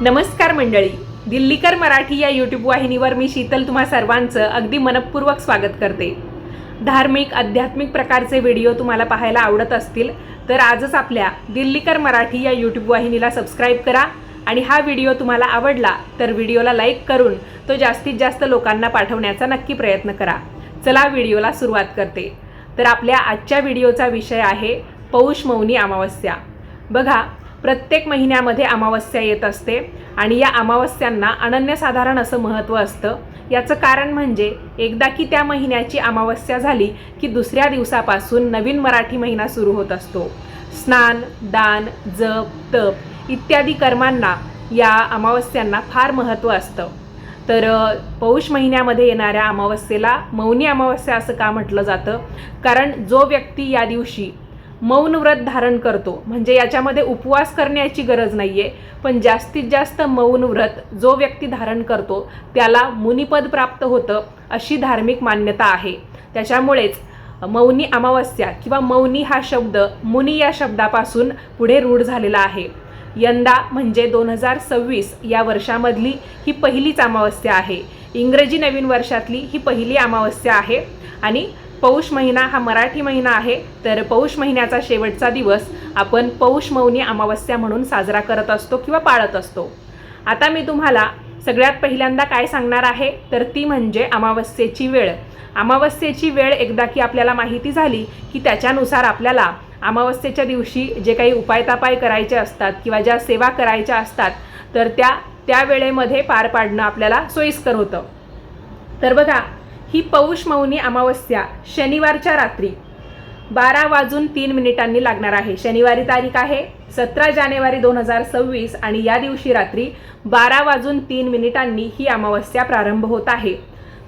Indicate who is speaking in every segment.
Speaker 1: नमस्कार मंडळी, दिल्लीकर मराठी या यूट्यूब वाहिनीवर मी शीतल तुम्हा सर्वांचं अगदी मनपूर्वक स्वागत करते। धार्मिक आध्यात्मिक प्रकारचे व्हिडिओ तुम्हाला पाहायला आवडत असतील तर आजच आपल्या दिल्लीकर मराठी या यूट्यूब वाहिनीला सबस्क्राइब करा आणि हा व्हिडिओ तुम्हाला आवडला तर व्हिडिओला लाईक करून तो जास्तीत जास्त लोकांना पाठवण्याचा नक्की प्रयत्न करा। चला व्हिडिओला सुरुवात करते। तर आपल्या आजच्या व्हिडिओचा विषय आहे पौष मौनी अमावस्या। बघा, प्रत्येक महिन्यामध्ये अमावस्या येत असते आणि या अमावस्यांना अनन्यसाधारण असं महत्त्व असतं। याचं कारण म्हणजे एकदा की त्या महिन्याची अमावस्या झाली की दुसऱ्या दिवसापासून नवीन मराठी महिना सुरू होत असतो। स्नान, दान, जप, तप इत्यादी कर्मांना या अमावस्यांना फार महत्त्व असतं। तर पौष महिन्यामध्ये येणाऱ्या अमावस्येला मौनी अमावस्या असं का म्हटलं जातं? कारण जो व्यक्ती या दिवशी मौन व्रत धारण करतो, म्हणजे याच्यामध्ये उपवास करण्याची गरज नाही आहे, पण जास्तीत जास्त मौन व्रत जो व्यक्ती धारण करतो त्याला मुनिपद प्राप्त होतं अशी धार्मिक मान्यता आहे। त्याच्यामुळेच मौनी अमावस्या किंवा मौनी हा शब्द मुनी या शब्दापासून पुढे रूढ झालेला आहे। यंदा म्हणजे 2026 या वर्षामधली ही पहिलीच अमावस्या आहे। इंग्रजी नवीन वर्षातली ही पहिली अमावस्या आहे आणि पौष महिना हा मराठी महिना आहे। तर पौष महिन्याचा शेवटचा दिवस आपण पौष मौनी अमावस्या म्हणून साजरा करत असतो किंवा पाळत असतो। आता मी तुम्हाला सगळ्यात पहिल्यांदा काय सांगणार आहे तर ती म्हणजे अमावस्येची वेळ। अमावस्येची वेळ एकदा की आपल्याला माहिती झाली की त्याच्यानुसार आपल्याला अमावस्येच्या दिवशी जे काही उपायतापाय करायचे असतात किंवा ज्या सेवा करायच्या असतात तर त्या वेळेमध्ये पार पाडणं आपल्याला सोयीस्कर होतं। तर बघा, ही पौष मौनी अमावस्या शनिवारच्या रात्री 12:03 लागणार आहे। शनिवारी तारीख आहे 17 जानेवारी 2026 आणि या दिवशी रात्री 12:03 ही अमावस्या प्रारंभ होत आहे।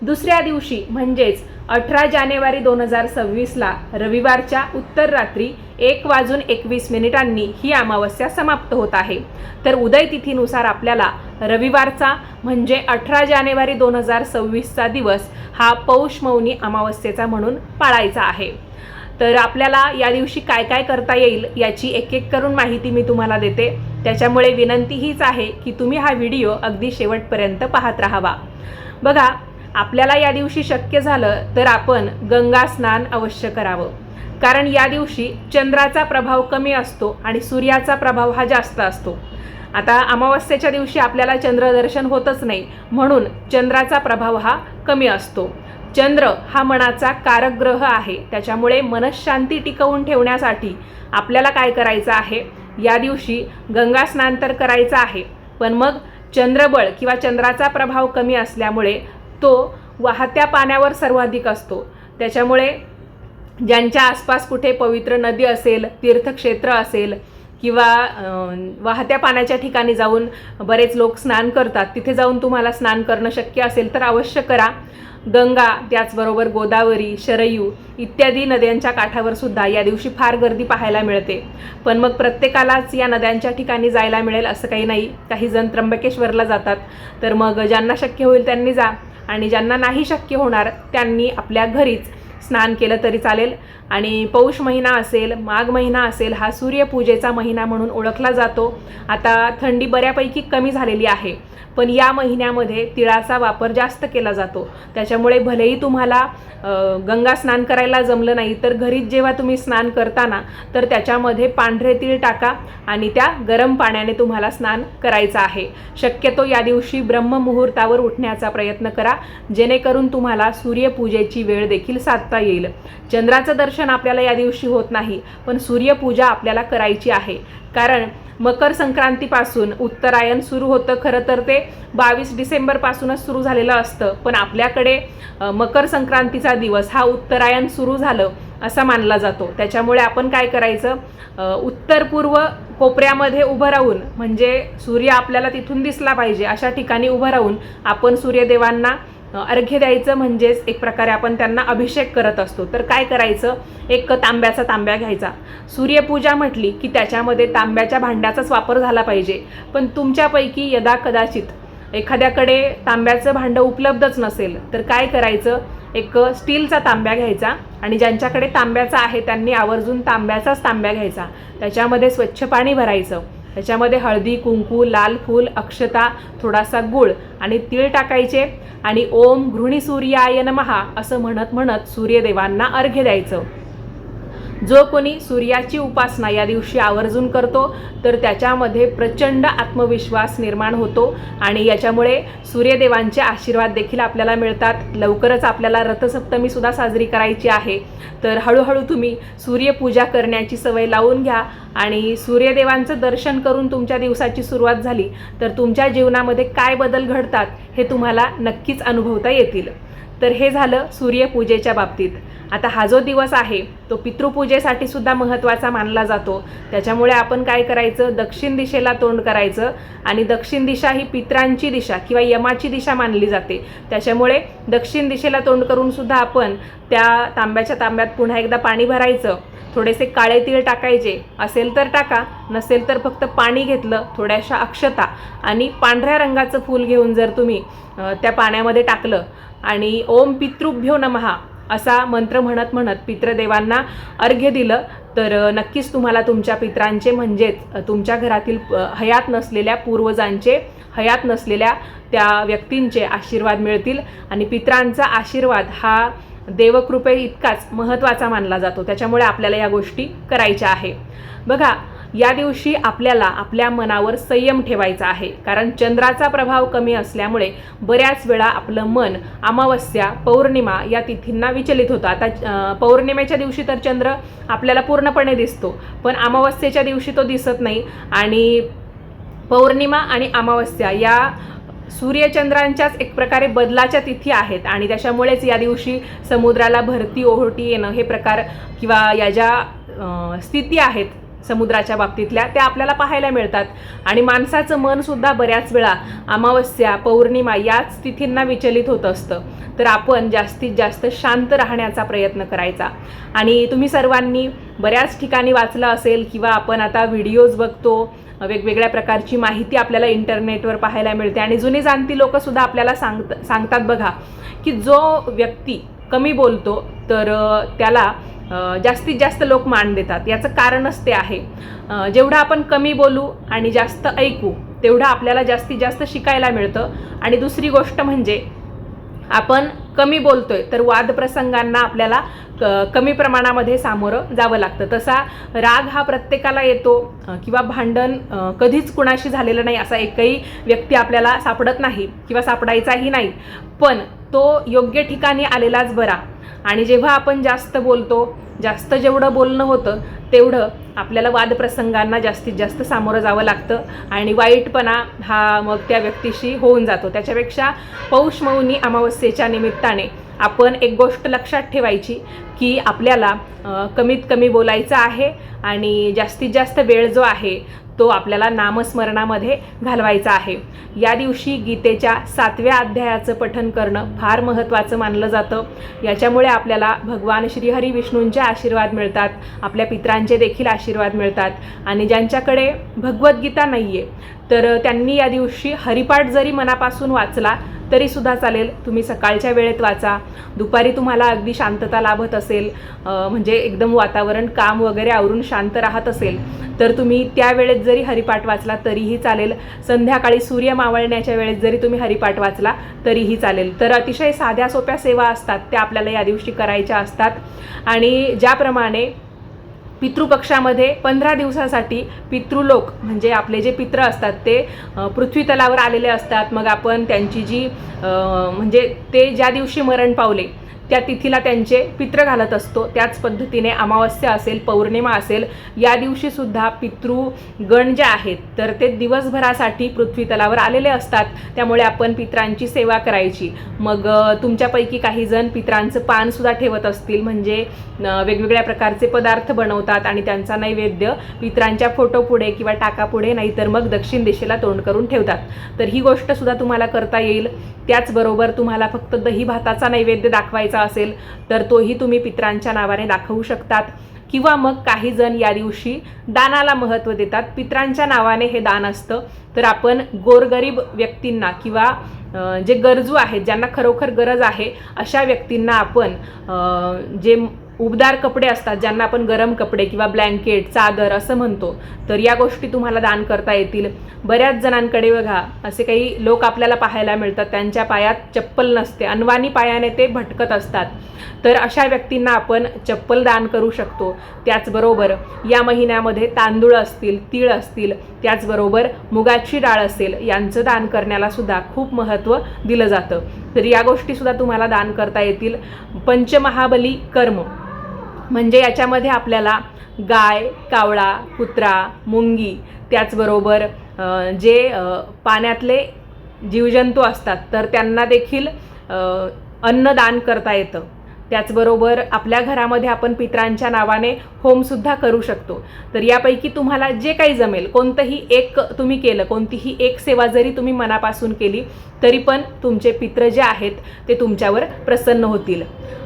Speaker 1: दुसऱ्या दिवशी म्हणजेच 18 जानेवारी 2026ला रविवारच्या उत्तर रात्री 1:21 ही अमावस्या समाप्त होत आहे। तर उदय तिथीनुसार आपल्याला रविवारचा म्हणजे 18 जानेवारी 2026चा दिवस हा पौष मौनी अमावस्येचा म्हणून पाळायचा आहे। तर आपल्याला या दिवशी काय काय करता येईल याची एक एक करून माहिती मी तुम्हाला देते। त्याच्यामुळे विनंती हीच आहे की तुम्ही हा व्हिडिओ अगदी शेवटपर्यंत पाहत राहावा। बघा, आपल्याला या दिवशी शक्य झालं तर आपण गंगा स्नान अवश्य करावं, कारण या दिवशी चंद्राचा प्रभाव कमी असतो आणि सूर्याचा प्रभाव हा जास्त असतो। आता अमावस्येच्या दिवशी आपल्याला चंद्रदर्शन होतच नाही, म्हणून चंद्राचा प्रभाव हा कमी असतो। चंद्र हा मनाचा कारक ग्रह आहे, त्याच्यामुळे मनःशांती टिकवून ठेवण्यासाठी आपल्याला काय करायचं आहे, या दिवशी गंगा स्नान तर करायचं आहे, पण मग चंद्रबळ किंवा चंद्राचा प्रभाव कमी असल्यामुळे तो वाहत्या पाण्यावर सर्वाधिक असतो। त्याच्यामुळे ज्यांच्या आसपास कुठे पवित्र नदी असेल, तीर्थक्षेत्र असेल किंवा वाहत्या पाण्याच्या ठिकाणी जाऊन बरेच लोक स्नान करतात, तिथे जाऊन तुम्हाला स्नान करणं शक्य असेल तर अवश्य करा। गंगा, त्याचबरोबर गोदावरी, शरयू इत्यादी नद्यांच्या काठावर सुद्धा या दिवशी फार गर्दी पाहायला मिळते। पण मग प्रत्येकालाच या नद्यांच्या ठिकाणी जायला मिळेल असं काही नाही। काही जण त्र्यंबकेश्वरला जातात, तर मग ज्यांना शक्य होईल त्यांनी जा आणि ज्यांना नाही शक्य होणार त्यांनी आपल्या घरीच स्नान केलं तरी चालेल। आणि पौष महिना असेल, माघ महिना असेल, हा सूर्यपूजेचा महिना म्हणून ओळखला जातो। आता थंडी बऱ्यापैकी कमी झालेली आहे, पण या महिन्यामध्ये तिळाचा वापर जास्त केला जातो। त्याच्यामुळे भलेही तुम्हाला गंगा स्नान करायला जमलं नाही तर घरीच जेव्हा तुम्ही स्नान करताना तर त्याच्यामध्ये पांढरे तीळ टाका आणि त्या गरम पाण्याने तुम्हाला स्नान करायचं आहे। शक्यतो या दिवशी ब्रह्ममुहूर्तावर उठण्याचा प्रयत्न करा, जेणेकरून तुम्हाला सूर्यपूजेची वेळ देखील साधता येईल। चंद्राचं दर्शन आपल्याला या दिवशी होत नाही, पण सूर्यपूजा आपल्याला करायची आहे, कारण मकर संक्रांतीपासून उत्तरायण सुरू होतं। खरं तर ते 22 डिसेंबरपासूनच सुरू झालेलं असतं, पण आपल्याकडे मकर संक्रांतीचा दिवस हा उत्तरायण सुरू झालं असा मानला जातो। त्याच्यामुळे आपण काय करायचं, उत्तर पूर्व कोपऱ्यामध्ये उभं राहून, म्हणजे सूर्य आपल्याला तिथून दिसला पाहिजे अशा ठिकाणी उभं राहून आपण सूर्यदेवांना अर्घ्य द्यायचं, म्हणजेच एक प्रकारे आपण त्यांना अभिषेक करत असतो। तर काय करायचं, एक तांब्याचा तांब्या घ्यायचा। सूर्यपूजा म्हटली की त्याच्यामध्ये तांब्याच्या भांड्याचाच वापर झाला पाहिजे, पण तुमच्यापैकी यदा कदाचित एखाद्याकडे तांब्याचं भांडं उपलब्धच नसेल तर काय करायचं, एक स्टीलचा तांब्या घ्यायचा आणि ज्यांच्याकडे तांब्याचा आहे त्यांनी आवर्जून तांब्याचाच तांब्या घ्यायचा। त्याच्यामध्ये स्वच्छ पाणी भरायचं त्याच्यामध्ये हळदी, कुंकू, लाल फूल, अक्षता, थोडासा गूळ आणि तीळ टाकायचे आणि ओम गृहिणी सूर्याय नमः असं म्हणत म्हणत सूर्यदेवांना अर्घ्य द्यायचं. जो कोणी सूर्याची उपासना या दिवशी आवर्जून करतो तर त्याच्यामध्ये प्रचंड आत्मविश्वास निर्माण होतो आणि याच्यामुळे सूर्यदेवांचे आशीर्वाद देखील आपल्याला मिळतात. लवकरच आपल्याला रथसप्तमीसुद्धा साजरी करायची आहे, तर हळूहळू तुम्ही सूर्यपूजा करण्याची सवय लावून घ्या आणि सूर्यदेवांचं दर्शन करून तुमच्या दिवसाची सुरुवात झाली तर तुमच्या जीवनामध्ये काय बदल घडतात हे तुम्हाला नक्कीच अनुभवता येतील. तर हे झालं सूर्यपूजेच्या बाबतीत. आता हा जो दिवस आहे तो पितृपूजेसाठी सुद्धा महत्त्वाचा मानला जातो. त्याच्यामुळे आपण काय करायचं, दक्षिण दिशेला तोंड करायचं आणि दक्षिण दिशा ही पितरांची दिशा किंवा यमाची दिशा मानली जाते. त्याच्यामुळे दक्षिण दिशेला तोंड करून सुद्धा आपण त्या तांब्याच्या तांब्यात पुन्हा एकदा पाणी भरायचं, थोडेसे काळे तीळ टाकायचे, असेल तर टाका, नसेल तर फक्त पाणी घेतलं, थोड्याशा अक्षता आणि पांढऱ्या रंगाचं फूल घेऊन जर तुम्ही त्या पाण्यामध्ये टाकलं आणि ओम पितृभ्यो नमः असा मंत्र म्हणत म्हणत पितृदेवांना अर्घ्य दिलं तर नक्कीच तुम्हाला तुमच्या पितरांचे म्हणजेच तुमच्या घरातील हयात नसलेल्या पूर्वजांचे, हयात नसलेल्या त्या व्यक्तींचे आशीर्वाद मिळतील. आणि पितरांचा आशीर्वाद हा देवकृपे इतकाच महत्त्वाचा मानला जातो. त्याच्यामुळे आपल्याला या गोष्टी करायच्या आहे. बघा, या दिवशी आपल्याला आपल्या मनावर संयम ठेवायचा आहे, कारण चंद्राचा प्रभाव कमी असल्यामुळे बऱ्याच वेळा आपलं मन अमावस्या, पौर्णिमा या तिथींना विचलित होतं. आता पौर्णिमेच्या दिवशी तर चंद्र आपल्याला पूर्णपणे दिसतो, पण अमावस्येच्या दिवशी तो दिसत नाही. आणि पौर्णिमा आणि अमावस्या या सूर्यचंद्रांच्याच एक प्रकारे बदलाच्या तिथी आहेत आणि त्याच्यामुळेच या दिवशी समुद्राला भरती ओहोटी येणं हे प्रकार किंवा या ज्या स्थिती आहेत समुद्राच्या बाबतीतल्या त्या आपल्याला पाहायला मिळतात. आणि माणसाचं मनसुद्धा बऱ्याच वेळा अमावस्या, पौर्णिमा याच तिथींना विचलित होत असतं. तर आपण जास्तीत जास्त शांत राहण्याचा प्रयत्न करायचा. आणि तुम्ही सर्वांनी बऱ्याच ठिकाणी वाचलं असेल किंवा आपण आता व्हिडिओज बघतो, वेगवेगळ्या प्रकारची माहिती आपल्याला इंटरनेटवर पाहायला मिळते आणि जुनी जाणती लोकंसुद्धा आपल्याला सांगतात बघा की जो व्यक्ती कमी बोलतो तर त्याला जास्तीत जास्त लोक मान देतात. याचं कारणच ते आहे, जेवढं आपण कमी बोलू आणि जास्त ऐकू तेवढं आपल्याला जास्तीत जास्त शिकायला मिळतं. आणि दुसरी गोष्ट म्हणजे आपण कमी बोलतोय तर वादप्रसंगांना आपल्याला कमी प्रमाणामध्ये सामोरं जावं लागतं. तसा राग हा प्रत्येकाला येतो किंवा भांडण कधीच कुणाशी झालेलं नाही असा एकही व्यक्ती आपल्याला सापडत नाही किंवा सापडायचाही नाही, पण तो योग्य ठिकाणी आलेलाच बरा. आणि जेव्हा आपण जास्त बोलतो, जास्त जेवढं बोलणं होतं तेवढं आपल्याला वादप्रसंगांना जास्तीत जास्त सामोरं जावं लागतं आणि वाईटपणा हा मग त्या व्यक्तीशी होऊन जातो. त्याच्यापेक्षा पौष मौनी अमावस्येच्या निमित्ताने आपण एक गोष्ट लक्षात ठेवायची की आपल्याला कमीत कमी बोलायचं आहे आणि जास्तीत जास्त वेळ जो आहे तो आपल्याला नामस्मरणामध्ये घालवायचा आहे. या दिवशी गीतेच्या 7व्या अध्यायाचं पठण करणं फार महत्त्वाचं मानलं जातं. याच्यामुळे आपल्याला भगवान श्रीहरी विष्णूंचे आशीर्वाद मिळतात, आपल्या पितरांचे देखील आशीर्वाद मिळतात. आणि ज्यांच्याकडे भगवद्गीता नाही आहे तर त्यांनी या दिवशी हरिपाठ जरी मनापासून वाचला तरीसुद्धा चालेल. तुम्ही सकाळच्या वेळेत वाचा, दुपारी तुम्हाला अगदी शांतता लाभत असेल, म्हणजे एकदम वातावरण काम वगैरे आवरून शांत राहत असेल तर तुम्ही त्या वेळेत जरी हरिपाठ वाचला तरीही चालेल. संध्याकाळी सूर्य मावळण्याच्या वेळेत जरी तुम्ही हरिपाठ वाचला तरीही चालेल. तर अतिशय साध्या सोप्या सेवा असतात त्या आपल्याला या दिवशी करायच्या असतात. आणि ज्याप्रमाणे पितृपक्षामध्ये 15 दिवसासाठी पितृलोक म्हणजे आपले जे पित्र असतात ते पृथ्वी तलावर आलेले असतात. मग आपण त्यांची जी म्हणजे ते ज्या दिवशी मरण पावले त्या तिथीला त्यांचे पित्र घालत असतो. त्याच पद्धतीने अमावस्या असेल, पौर्णिमा असेल, या दिवशीसुद्धा पितृगण जे आहेत तर ते दिवसभरासाठी पृथ्वी तलावर आलेले असतात. त्यामुळे आपण पितरांची सेवा करायची. मग तुमच्यापैकी काही जण पितरांचं पानसुद्धा ठेवत असतील, म्हणजे वेगवेगळ्या प्रकारचे पदार्थ बनवतात आणि त्यांचा नैवेद्य पितरांच्या फोटोपुढे किंवा टाकापुढे नाहीतर मग दक्षिण दिशेला तोंड करून ठेवतात. तर ही गोष्टसुद्धा तुम्हाला करता येईल. त्याचबरोबर तुम्हाला फक्त दही भाताचा नैवेद्य दाखवायचा असेल तर तोही तुम्ही पितरांच्या नावाने दाखवू शकतात. किंवा मग काही जण या दिवशी दानाला महत्त्व देतात. पितरांच्या नावाने हे दान असतं तर आपण गोरगरीब व्यक्तींना किंवा जे गरजू आहेत, ज्यांना खरोखर गरज आहे अशा व्यक्तींना आपण जे उबदार कपडे असतात, ज्यांना आपण गरम कपडे किंवा ब्लँकेट, चादर असं म्हणतो, तर या गोष्टी तुम्हाला दान करता येतील. बऱ्याच जणांकडे बघा असे काही लोक आपल्याला पाहायला मिळतात, त्यांच्या पायात चप्पल नसते, अनवाणी पायाने ते भटकत असतात, तर अशा व्यक्तींना आपण चप्पल दान करू शकतो. त्याचबरोबर या महिन्यामध्ये तांदूळ असतील, तीळ असतील, त्याचबरोबर मुगाची डाळ असेल, यांचं दान करण्याला सुद्धा खूप महत्त्व दिलं जातं. तर या गोष्टीसुद्धा तुम्हाला दान करता येतील. पंचमहाबली कर्म म्हणजे याच्यामध्ये आपल्याला गाय, कावळा, कुत्रा, मुंगी, त्याचबरोबर जे पाण्यातले जीवजंतू असतात तर त्यांना देखील अन्न दान करता येतं. त्याचबरोबर आपल्या घरामध्ये आपण पितरांच्या नावाने होमसुद्धा करू शकतो. तर यापैकी तुम्हाला जे काही जमेल, कोणतंही एक तुम्ही केलं, कोणतीही एक सेवा जरी तुम्ही मनापासून केली तरी पण तुमचे पित्र जे आहेत ते तुमच्यावर प्रसन्न होतील.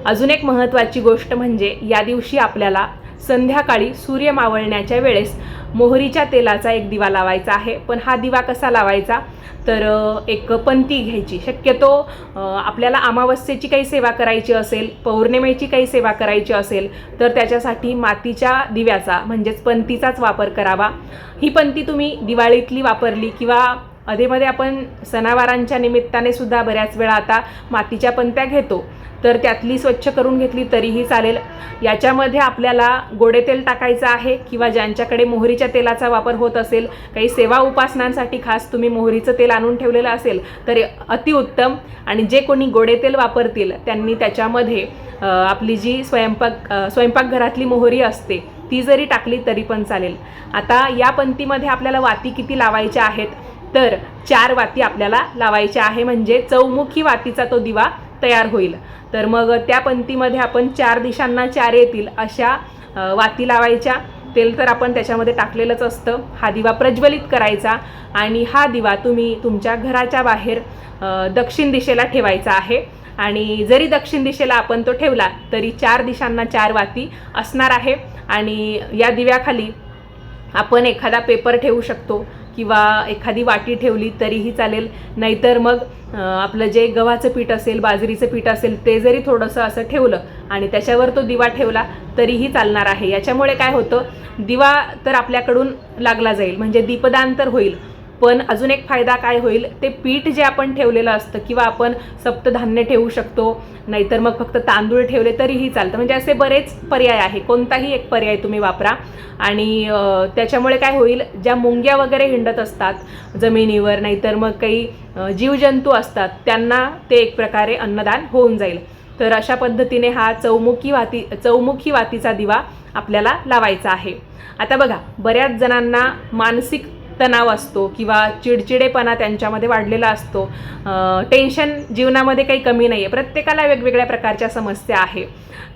Speaker 1: अजून एक महत्त्वाची गोष्ट म्हणजे या दिवशी आपल्याला संध्याकाळी सूर्य मावळण्याच्या वेळेस मोहरीच्या तेलाचा एक दिवा लावायचा आहे. पण हा दिवा कसा लावायचा, तर एक पंती घ्यायची. शक्यतो आपल्याला अमावस्येची काही सेवा करायची असेल, पौर्णिमेची काही सेवा करायची असेल तर त्याच्यासाठी मातीच्या दिव्याचा म्हणजेच पंतीचाच वापर करावा. ही पंती तुम्ही दिवाळीतली वापरली किंवा अधेमध्ये आपण सणावारांच्या निमित्ताने सुद्धा बऱ्याच वेळा आता मातीच्या पंत्या घेतो, तर त्यातली स्वच्छ करून घेतली तरीही चालेल. याच्यामध्ये आपल्याला गोडे तेल टाकायचं आहे किंवा ज्यांच्याकडे मोहरीच्या तेलाचा वापर होत असेल, काही सेवा उपासनांसाठी खास तुम्ही मोहरीचं तेल आणून ठेवलेलं असेल तर अतिउत्तम. आणि जे कोणी गोडे तेल वापरतील त्यांनी त्याच्यामध्ये आपली जी स्वयंपाकघरातली मोहरी असते ती जरी टाकली तरी पण चालेल. आता या पंतीमध्ये आपल्याला वाती किती लावायच्या आहेत, तर 4 वाती आपल्याला लावायच्या आहे, म्हणजे चौमुखी वातीचा तो दिवा तयार होईल. तर मग त्या पंतीमध्ये आपण 4 दिशांना 4 येतील अशा वाती लावायच्या. तेल तर आपण त्याच्यामध्ये टाकलेलंच असतं. हा दिवा प्रज्वलित करायचा आणि हा दिवा तुम्ही तुमच्या घराच्या बाहेर दक्षिण दिशेला ठेवायचा आहे. आणि जरी दक्षिण दिशेला आपण तो ठेवला तरी 4 दिशांना 4 वाती असणार आहे. आणि या दिव्याखाली आपण एखादा पेपर ठेवू शकतो किंवा एखादी वाटी ठेवली तरीही चालेल. नाहीतर मग आपलं जे गव्हाचं पीठ असेल, बाजरीचं पीठ असेल ते जरी थोडंसं असं ठेवलं आणि त्याच्यावर तो दिवा ठेवला तरीही चालणार आहे. याच्यामुळे काय होतं, दिवा तर आपल्याकडून लागला जाईल म्हणजे दीपदान तर होईल, पण अजून एक फायदा काय होईल, ते पीठ जे आपण ठेवलेलं असतं किंवा आपण सप्तधान्य ठेवू शकतो, नाहीतर मग फक्त तांदूळ ठेवले तरीही चालतं. म्हणजे असे बरेच पर्याय आहे, कोणताही एक पर्याय तुम्ही वापरा. आणि त्याच्यामुळे काय होईल, ज्या मुंग्या वगैरे हिंडत असतात जमिनीवर, नाहीतर मग काही जीवजंतू असतात, त्यांना ते एक प्रकारे अन्नदान होऊन जाईल. तर अशा पद्धतीने हा चौमुखी वातीचा दिवा आपल्याला लावायचा आहे. आता बघा, बऱ्याच जणांना मानसिक तणाव असतो किंवा चिडचिडेपणा त्यांच्यामध्ये वाढलेला असतो. टेन्शन जीवनामध्ये काही कमी नाही आहे, प्रत्येकाला वेगवेगळ्या प्रकारच्या समस्या आहे.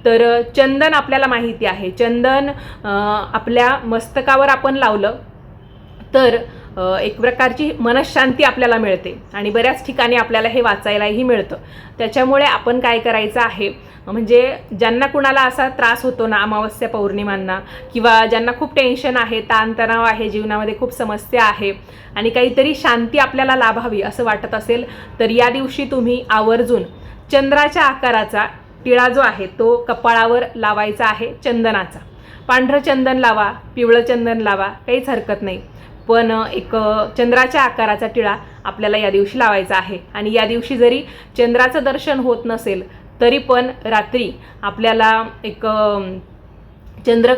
Speaker 1: तर चंदन आपल्याला माहिती आहे, चंदन आपल्या मस्तकावर आपण लावलं तर एक प्रकारची मनशांती आपल्याला मिळते आणि बऱ्याच ठिकाणी आपल्याला हे वाचायलाही मिळतं. त्याच्यामुळे आपण काय करायचं आहे, म्हणजे ज्यांना कुणाला असा त्रास होतो ना अमावस्या पौर्णिमांना, किंवा ज्यांना खूप टेन्शन आहे, ताणतणाव आहे, जीवनामध्ये खूप समस्या आहे आणि काहीतरी शांती आपल्याला लाभावी असं वाटत असेल, तर या दिवशी तुम्ही आवर्जून चंद्राच्या आकाराचा टिळा जो आहे तो कपाळावर लावायचा आहे चंदनाचा. पांढरं चंदन लावा, पिवळं चंदन लावा, काहीच हरकत नाही, पण एक चंद्राच्या आकाराचा टिळा आपल्याला या दिवशी लावायचा आहे. आणि या दिवशी जरी चंद्राचं दर्शन होत नसेल तरी पण रात्री आपल्याला एक चंद्र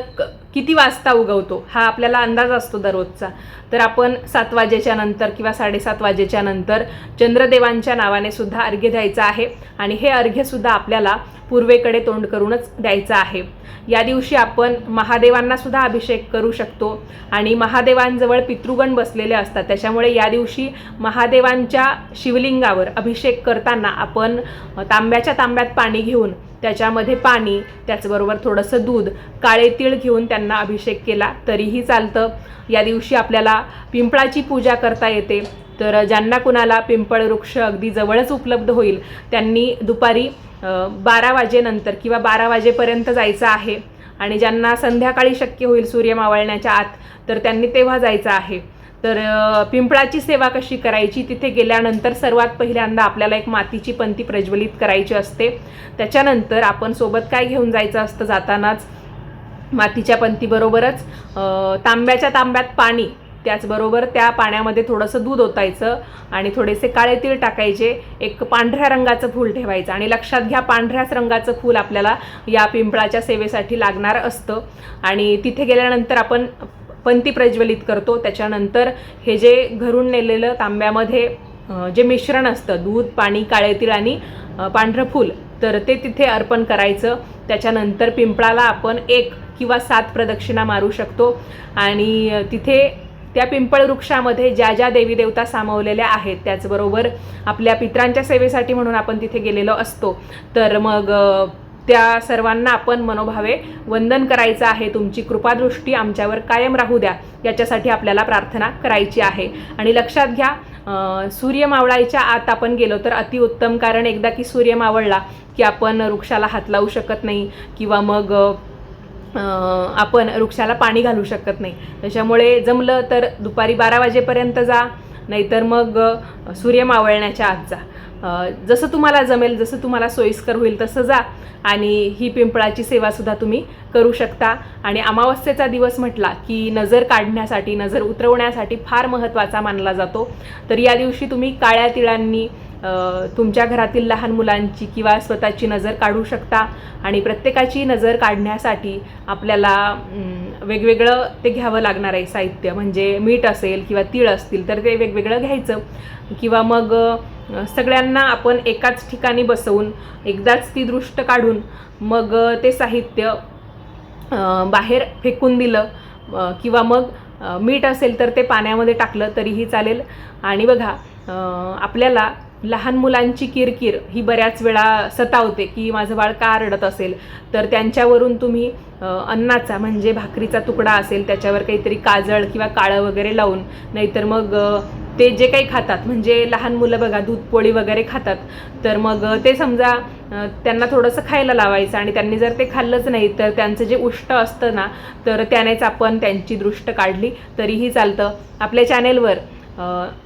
Speaker 1: किती वाजता उगवतो हा आपल्याला अंदाज असतो दररोजचा, तर आपण 7 वाजेच्या नंतर किंवा 7:30 वाजेच्या नंतर चंद्रदेवांच्या नावाने सुद्धा अर्घ्य द्यायचा आहे. आणि हे अर्घ्य सुद्धा आपल्याला पूर्वेकडे तोंड करूनच द्यायचं आहे. या दिवशी आपण महादेवांना सुद्धा अभिषेक करू शकतो आणि महादेवांजवळ पितृगण बसलेले असतात, त्याच्यामुळे या दिवशी महादेवांच्या शिवलिंगावर अभिषेक करताना आपण तांब्यात पाणी घेऊन त्याच्यामध्ये पाणी, त्याचबरोबर थोडंसं दूध, काळे तीळ घेऊन त्यांना अभिषेक केला तरीही चालतं. या दिवशी आपल्याला पिंपळाची पूजा करता येते. तर ज्यांना कुणाला पिंपळ वृक्ष अगदी जवळच उपलब्ध होईल त्यांनी दुपारी 12 वाजेनंतर किंवा 12 वाजेपर्यंत जायचं आहे. आणि ज्यांना संध्याकाळी शक्य होईल सूर्य मावळण्याच्या आत तर त्यांनी तेव्हा जायचं आहे. तर पिंपळाची सेवा कशी करायची, तिथे गेल्यानंतर सर्वात पहिल्यांदा आपल्याला एक मातीची पंती प्रज्वलित करायची असते. त्याच्यानंतर आपण सोबत काय घेऊन जायचं असतं, जातानाच मातीच्या पंतीबरोबरच तांब्याच्या तांब्यात पाणी, त्याचबरोबर त्या पाण्यामध्ये थोडंसं दूध ओतायचं आणि थोडेसे काळे तीळ टाकायचे, एक पांढऱ्या रंगाचं फूल ठेवायचं. आणि लक्षात घ्या, पांढऱ्याच रंगाचं फूल आपल्याला या पिंपळाच्या सेवेसाठी लागणार असतं. आणि तिथे गेल्यानंतर आपण पंती प्रज्वलित करतो. त्याच्यानंतर हे जे घरून नेलेलं तांब्यामध्ये जे मिश्रण असतं, दूध, पाणी, काळे तीळ आणि पांढरं फूल, तर ते तिथे अर्पण करायचं. त्याच्यानंतर पिंपळाला आपण 1 किंवा 7 प्रदक्षिणा मारू शकतो. आणि तिथे त्या पिंपळ वृक्षामध्ये ज्या ज्या देवी देवता सामावलेल्या आहेत, त्याचबरोबर आपल्या पितरांच्या सेवेसाठी म्हणून आपण तिथे गेलेलो असतो, तर मग त्या सर्वांना आपण मनोभावे वंदन करायचं आहे. तुमची कृपादृष्टी आमच्यावर कायम राहू द्या, याच्यासाठी आपल्याला प्रार्थना करायची आहे. आणि लक्षात घ्या, सूर्य मावळायच्या आत आपण गेलो तर अतिउत्तम, कारण एकदा की सूर्य मावळला की आपण वृक्षाला हात लावू शकत नाही किंवा मग आपण वृक्षाला पाणी घालू शकत नाही. त्याच्यामुळे जमलं तर दुपारी 12 वाजेपर्यंत जा, नाहीतर मग सूर्य मावळण्याच्या आत जा. जसं तुम्हाला जमेल, जसं तुम्हाला सोयीस्कर होईल तसं जा. आणि ही पिंपळाची सेवासुद्धा तुम्ही करू शकता. आणि अमावस्येचा दिवस म्हटला की नजर काढण्यासाठी, नजर उतरवण्यासाठी फार महत्त्वाचा मानला जातो. तर या दिवशी तुम्ही काळ्या तिळांनी तुमच्या घरातील लहान मुलांची किंवा स्वतःची नजर काढू शकता. आणि प्रत्येकाची नजर काढण्यासाठी आपल्याला वेगवेगळं ते घ्यावं लागणार आहे साहित्य, म्हणजे मीठ असेल किंवा तीळ असतील तर ते वेगवेगळं घ्यायचं. किंवा मग सगळ्यांना आपण एकाच ठिकाणी बसवून एकदाच ती दृष्ट काढून मग ते साहित्य बाहेर फेकून दिलं, किंवा मग मीठ असेल तर ते पाण्यामध्ये टाकलं तरीही चालेल. आणि बघा, आपल्याला लहान मुलांची किरकिर ही बऱ्याच वेळा सतावते की माझं बाळ का रडत असेल, तर त्यांच्यावरून तुम्ही अन्नाचा म्हणजे भाकरीचा तुकडा असेल त्याच्यावर काहीतरी काजळ किंवा काळं वगैरे लावून, नाहीतर मग ते जे काही खातात, म्हणजे लहान मुलं बघा दूध पोळी वगैरे खातात, तर मग ते समजा त्यांना थोडंसं खायला लावायचं. आणि त्यांनी जर ते खाल्लंच नाही तर त्यांचं जे उष्ट असतं ना, तर त्यानेच आपण त्यांची दृष्ट काढली तरीही चालतं. आपल्या चॅनेलवर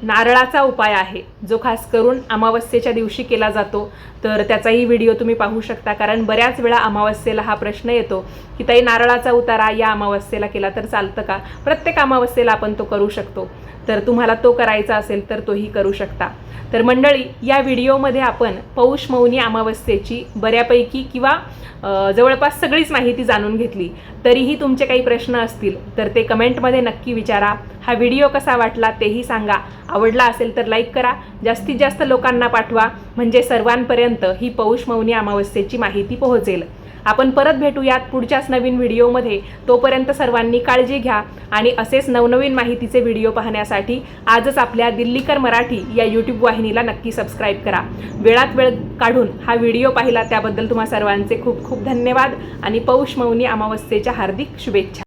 Speaker 1: नारळाचा उपाय आहे, जो खास करून अमावस्येच्या दिवशी केला जातो, तर त्याचाही व्हिडिओ तुम्ही पाहू शकता. कारण बऱ्याच वेळा अमावस्येला हा प्रश्न येतो की ताई, नारळाचा उतारा या अमावस्येला केला तर चालतं का? प्रत्येक अमावस्येला आपण तो करू शकतो, तर तुम्हाला तो करायचा असेल तर तोही करू शकता. तर मंडळी, या व्हिडिओमध्ये आपण पौष मौनी अमावस्येची बऱ्यापैकी किंवा जवळपास सगळीच माहिती जाणून घेतली. तरीही तुमचे काही प्रश्न असतील तर ते कमेंटमध्ये नक्की विचारा. हा व्हिडिओ कसा वाटला तेही सांगा. आवडला असेल तर लाईक करा, जास्तीत जास्त लोकांना पाठवा, म्हणजे सर्वांपर्यंत ही पौष मौनी अमावस्येची माहिती पोहोचेल. आपण परत भेटूयात पुढच्याच नवीन व्हिडिओमध्ये. तोपर्यंत सर्वांनी काळजी घ्या. आणि असेच नवनवीन माहितीचे व्हिडिओ पाहण्यासाठी आजच आपल्या दिल्लीकर मराठी या यूट्यूब वाहिनीला नक्की सबस्क्राईब करा. वेळात वेळ काढून हा व्हिडिओ पाहिला त्याबद्दल तुम्हा सर्वांचे खूप खूप धन्यवाद. आणि पौष मौनी अमावस्येच्या हार्दिक शुभेच्छा.